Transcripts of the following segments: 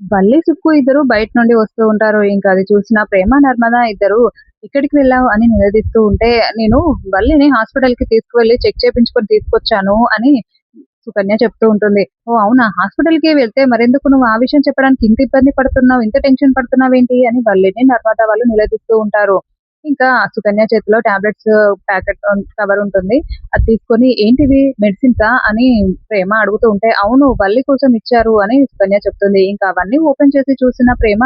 వల్లి, సుక్కు ఇద్దరు బయట నుండి వస్తూ ఉంటారు. ఇంకా అది చూసిన ప్రేమ, నర్మద ఇద్దరు "ఎక్కడికి వెళ్ళావు?" అని నిలదీస్తూ ఉంటే, "నేను వల్లిని హాస్పిటల్‌కి తీసుకువెళ్ళి చెక్ చేపించుకొని తీసుకొచ్చాను" అని సుకన్య చెప్తూ ఉంటుంది. "ఓహ్! అవునా? హాస్పిటల్‌కి వెళ్తే మరెందుకు నువ్వు ఆ విషయం చెప్పడానికి ఇంత ఇబ్బంది పడుతున్నావు? ఇంత టెన్షన్ పడుతున్నావేంటి?" అని వల్లిని, నర్మద వాళ్ళు నిలదీస్తూ ఉంటారు. ఇంకా సుకన్య చేతిలో టాబ్లెట్స్ ప్యాకెట్ కవర్ ఉంటుంది. అది తీసుకొని "ఏంటివి మెడిసిన్సా?" అని ప్రేమ అడుగుతూ ఉంటే, "అవును వల్లి కోసం ఇచ్చారు" అని సుకన్య చెప్తుంది. ఇంకా అవన్నీ ఓపెన్ చేసి చూసిన ప్రేమ,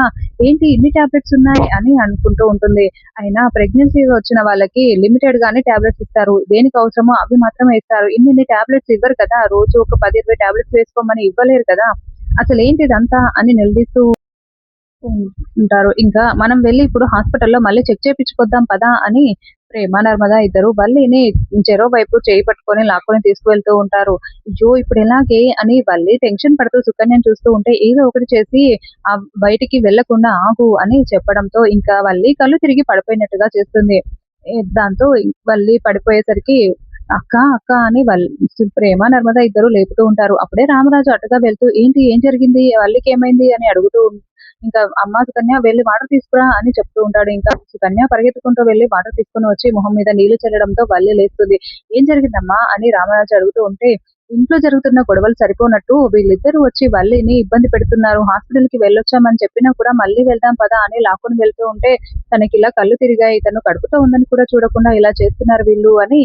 "ఏంటి ఇన్ని టాబ్లెట్స్ ఉన్నాయి" అని అనుకుంటూ ఉంటుంది. అయినా ప్రెగ్నెన్సీ వచ్చిన వాళ్ళకి లిమిటెడ్ గానే టాబ్లెట్స్ ఇస్తారు. దేనికి అవసరమో అవి మాత్రమే ఇస్తారు. ఇన్నిన్ని టాబ్లెట్స్ ఇవ్వరు కదా! రోజు ఒక 10, 20 టాబ్లెట్స్ వేసుకోమని ఇవ్వలేరు కదా! అసలేంటి ఇదంతా అని నిలదీస్తూ ఉం ఉంటారు. ఇంకా "మనం వెళ్లి ఇప్పుడు హాస్పిటల్‌లో మళ్ళీ చెక్ చేపించుకొద్దాం పదా" అని ప్రేమ, నర్మద ఇద్దరు వల్లిని చెరో వైపు చేయి పట్టుకొని లాక్కొని తీసుకువెళ్తూ ఉంటారు. అయ్యో! ఇప్పుడెలాగే అని వల్లి టెన్షన్ పడుతూ సుకన్యని చూస్తూ ఉంటే, ఏదో ఒకటి చేసి బయటికి వెళ్ళకుండా ఆగు అని చెప్పడంతో ఇంకా వల్లి కళ్ళు తిరిగి పడిపోయినట్టుగా చేస్తుంది. దాంతో వల్లి పడిపోయేసరికి "అక్క, అక్క" అని ప్రేమ, నర్మద ఇద్దరు లేపుతూ ఉంటారు. అప్పుడే రామరాజు అటుగా వెళ్తూ "ఏంటి? ఏం జరిగింది? వల్లికేమైంది?" అని అడుగుతూ ఇంకా "అమ్మ సుకన్య వెళ్లి వాటర్ తీసుకురా" అని చెప్తూ ఉంటాడు. ఇంకా సుకన్య పరిగెత్తుకుంటూ వెళ్లి వాటర్ తీసుకొని వచ్చి మొహం మీద నీళ్లు చల్లడంతో వల్లి లేస్తుంది. "ఏం జరిగిందమ్మా?" అని రామరాజు అడుగుతూ ఉంటే, "ఇంట్లో జరుగుతున్న గొడవలు సరిపోనట్టు వీళ్ళిద్దరూ వచ్చి వల్లిని ఇబ్బంది పెడుతున్నారు. హాస్పిటల్‌కి వెళ్ళొచ్చామని చెప్పినా కూడా మళ్ళీ వెళ్దాం పదా అని లాక్కొని వెళ్తూ ఉంటే తనకిలా కళ్ళు తిరిగాయి. తను కడుపుతో ఉందని కూడా చూడకుండా ఇలా చేస్తున్నారు వీళ్ళు" అని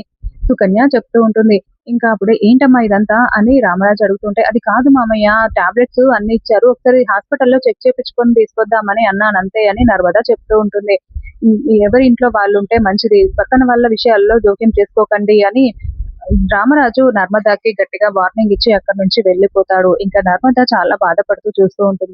సుకన్య చెప్తూ ఉంటుంది. ఇంకా అప్పుడే "ఏంటమ్మా ఇదంతా?" అని రామరాజు అడుగుతుంటే, "అది కాదు మామయ్య టాబ్లెట్స్ అన్నీ ఇచ్చారు. ఒకసారి హాస్పిటల్‌లో చెక్ చేపించుకొని తీసుకొద్దామని అన్నానంతే" అని నర్మద చెప్తూ ఉంటుంది. ఎవరి ఇంట్లో వాళ్ళుంటే మంచిది. పక్కన వాళ్ళ విషయాల్లో జోక్యం చేసుకోకండి అని రామరాజు నర్మదకి గట్టిగా వార్నింగ్ ఇచ్చి అక్కడి నుంచి వెళ్ళిపోతాడు. ఇంకా నర్మద చాలా బాధపడుతూ చూస్తూ ఉంటుంది.